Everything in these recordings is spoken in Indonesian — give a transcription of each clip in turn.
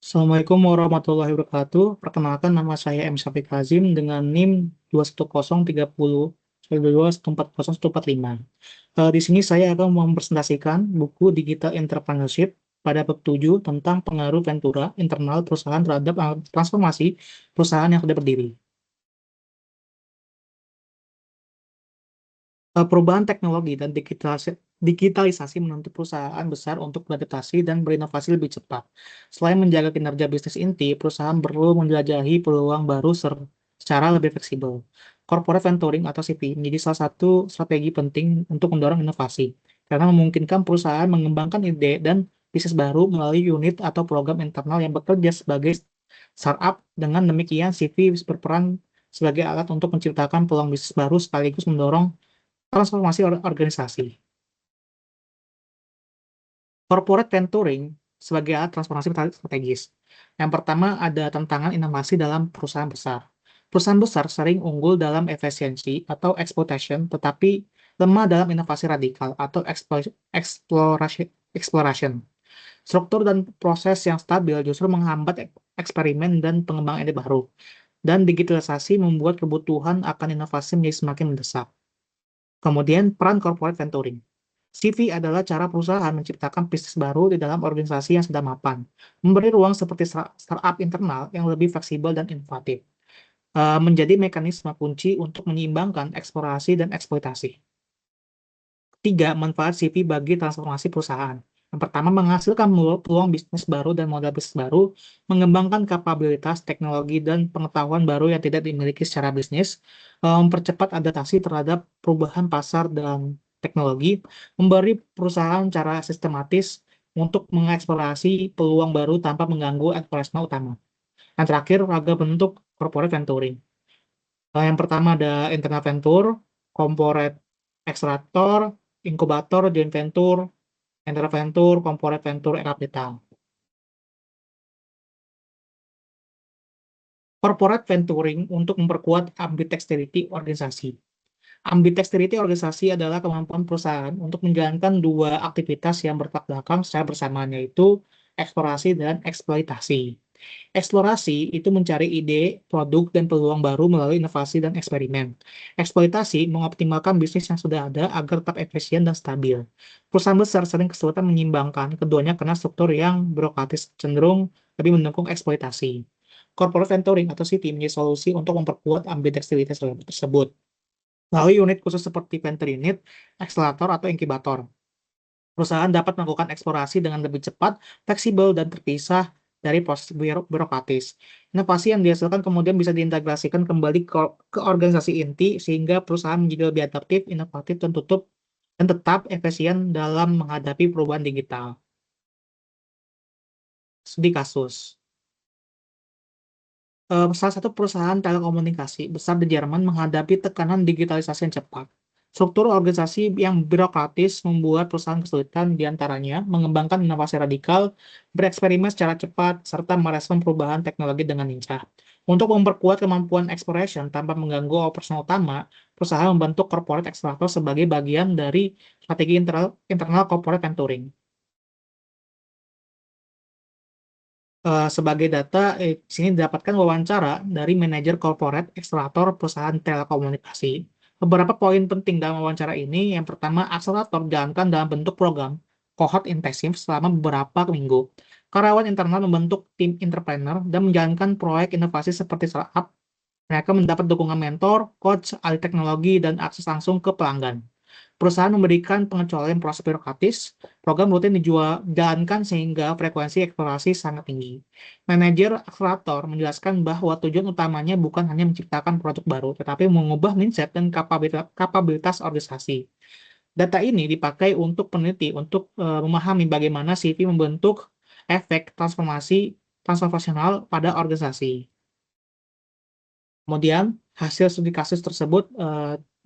Assalamualaikum warahmatullahi wabarakatuh. Perkenalkan nama saya M. Syafiq Hazim dengan NIM 21030-2140145. Di sini saya akan mempresentasikan buku Digital Entrepreneurship pada bab 7 tentang pengaruh Ventura internal perusahaan terhadap transformasi perusahaan yang sudah berdiri. Perubahan teknologi dan digitalisasi menuntut perusahaan besar untuk beradaptasi dan berinovasi lebih cepat. Selain menjaga kinerja bisnis inti, perusahaan perlu menjelajahi peluang baru secara lebih fleksibel. Corporate venturing atau CV menjadi salah satu strategi penting untuk mendorong inovasi, karena memungkinkan perusahaan mengembangkan ide dan bisnis baru melalui unit atau program internal yang bekerja sebagai startup. Dengan demikian, CV berperan sebagai alat untuk menciptakan peluang bisnis baru sekaligus mendorong transformasi organisasi. Corporate venturing sebagai alat transformasi strategis. Yang pertama ada tantangan inovasi dalam perusahaan besar. Perusahaan besar sering unggul dalam efisiensi atau exploitation, tetapi lemah dalam inovasi radikal atau exploration. Struktur dan proses yang stabil justru menghambat eksperimen dan pengembangan ide baru. Dan digitalisasi membuat kebutuhan akan inovasi menjadi semakin mendesak. Kemudian, peran corporate venturing. CV adalah cara perusahaan menciptakan bisnis baru di dalam organisasi yang sudah mapan, memberi ruang seperti startup internal yang lebih fleksibel dan inovatif, menjadi mekanisme kunci untuk menyeimbangkan eksplorasi dan eksploitasi. Tiga, manfaat CV bagi transformasi perusahaan. Yang pertama, menghasilkan peluang bisnis baru dan modal bisnis baru, mengembangkan kapabilitas teknologi dan pengetahuan baru yang tidak dimiliki secara bisnis, mempercepat adaptasi terhadap perubahan pasar dan teknologi, memberi perusahaan cara sistematis untuk mengeksplorasi peluang baru tanpa mengganggu operasional utama. Yang terakhir, ragam bentuk corporate venturing. Yang pertama ada internal venture, corporate accelerator, inkubator, joint venture, internal venture, corporate venture, capital. Corporate venturing untuk memperkuat ambidexterity organisasi. Ambidexterity organisasi adalah kemampuan perusahaan untuk menjalankan dua aktivitas yang bertolak belakang secara bersamaan, yaitu eksplorasi dan eksploitasi. Eksplorasi itu mencari ide, produk, dan peluang baru melalui inovasi dan eksperimen. Eksploitasi mengoptimalkan bisnis yang sudah ada agar tetap efisien dan stabil. Perusahaan besar sering kesulitan menyimbangkan keduanya karena struktur yang birokratis cenderung lebih mendukung eksploitasi. Corporate venturing atau CV menjadi solusi untuk memperkuat ambidexteritas tersebut. Melalui unit khusus seperti venture unit, akselerator, atau inkubator, perusahaan dapat melakukan eksplorasi dengan lebih cepat, fleksibel, dan terpisah dari proses birokratis. Inovasi yang dihasilkan kemudian bisa diintegrasikan kembali ke organisasi inti, sehingga perusahaan menjadi lebih adaptif, inovatif, dan tetap efisien dalam menghadapi perubahan digital. Studi kasus. Salah satu perusahaan telekomunikasi besar di Jerman menghadapi tekanan digitalisasi yang cepat. Struktur organisasi yang birokratis membuat perusahaan kesulitan diantaranya mengembangkan inovasi radikal, bereksperimen secara cepat, serta merespon perubahan teknologi dengan lincah. Untuk memperkuat kemampuan exploration tanpa mengganggu operasional utama, perusahaan membentuk corporate accelerator sebagai bagian dari strategi internal corporate venturing. Sebagai data, di sini didapatkan wawancara dari manajer corporate akselerator perusahaan telekomunikasi. Beberapa poin penting dalam wawancara ini, yang pertama, akselerator dijalankan dalam bentuk program cohort intensif selama beberapa minggu. Karyawan internal membentuk tim entrepreneur dan menjalankan proyek inovasi seperti startup. Mereka mendapat dukungan mentor, coach, ahli teknologi, dan akses langsung ke pelanggan. Perusahaan memberikan pengecualian proses birokratis, program rutin dijalankan sehingga frekuensi eksplorasi sangat tinggi. Manajer akselerator menjelaskan bahwa tujuan utamanya bukan hanya menciptakan produk baru, tetapi mengubah mindset dan kapabilitas organisasi. Data ini dipakai untuk peneliti untuk memahami bagaimana CV membentuk efek transformasional pada organisasi. Kemudian, hasil studi kasus tersebut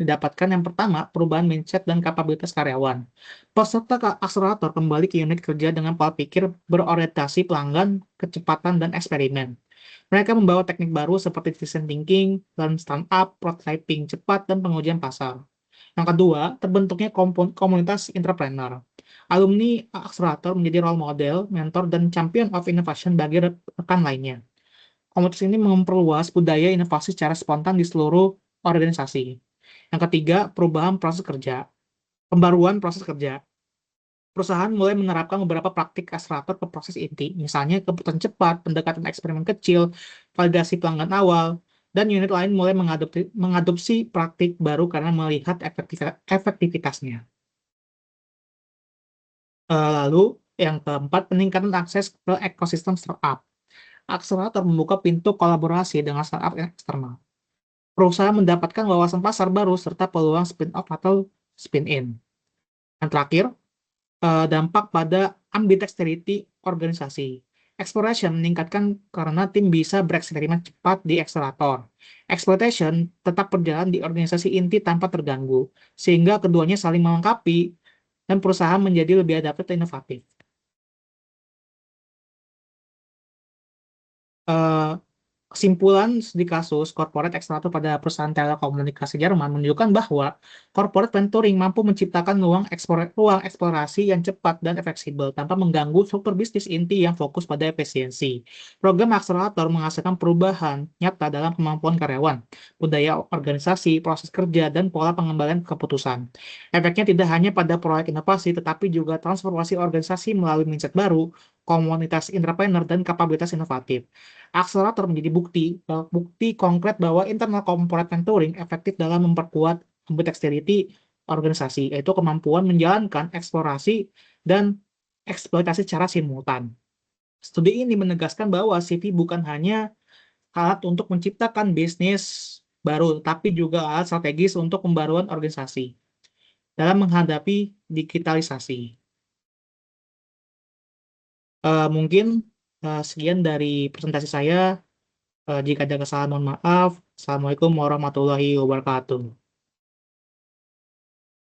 didapatkan yang pertama, perubahan mindset dan kapabilitas karyawan. Peserta akselerator kembali ke unit kerja dengan pola pikir berorientasi pelanggan, kecepatan, dan eksperimen. Mereka membawa teknik baru seperti design thinking, learn startup, prototyping cepat, dan pengujian pasar. Yang kedua, terbentuknya komunitas entrepreneur. Alumni akselerator menjadi role model, mentor, dan champion of innovation bagi rekan lainnya. Komunitas ini memperluas budaya inovasi secara spontan di seluruh organisasi. Yang ketiga, perubahan proses kerja. Pembaruan proses kerja. Perusahaan mulai menerapkan beberapa praktik akselerator ke proses inti, misalnya keputusan cepat, pendekatan eksperimen kecil, validasi pelanggan awal, dan unit lain mulai mengadopsi praktik baru karena melihat efektivitasnya. Lalu, yang keempat, peningkatan akses ke ekosistem startup. Akselerator membuka pintu kolaborasi dengan startup eksternal. Perusahaan mendapatkan wawasan pasar baru serta peluang spin-off atau spin-in. Yang terakhir, dampak pada ambidexterity organisasi. Exploration meningkatkan karena tim bisa bereksperimen cepat di akselerator. Exploitation tetap berjalan di organisasi inti tanpa terganggu, sehingga keduanya saling melengkapi dan perusahaan menjadi lebih adaptif dan inovatif. Eh, Kesimpulan studi kasus corporate accelerator pada perusahaan telekomunikasi Jerman menunjukkan bahwa corporate venturing mampu menciptakan ruang eksplorasi yang cepat dan fleksibel tanpa mengganggu struktur bisnis inti yang fokus pada efisiensi. Program akselerator menghasilkan perubahan nyata dalam kemampuan karyawan, budaya organisasi, proses kerja, dan pola pengembalian keputusan. Efeknya tidak hanya pada proyek inovasi, tetapi juga transformasi organisasi melalui mindset baru, komunitas entrepreneur, dan kapabilitas inovatif. Akselerator menjadi bukti konkret bahwa internal corporate mentoring efektif dalam memperkuat ambidexterity organisasi, yaitu kemampuan menjalankan eksplorasi dan eksploitasi secara simultan. Studi ini menegaskan bahwa CV bukan hanya alat untuk menciptakan bisnis baru, tapi juga alat strategis untuk pembaruan organisasi dalam menghadapi digitalisasi. Mungkin sekian dari presentasi saya. Jika ada kesalahan, mohon maaf. Assalamualaikum warahmatullahi wabarakatuh.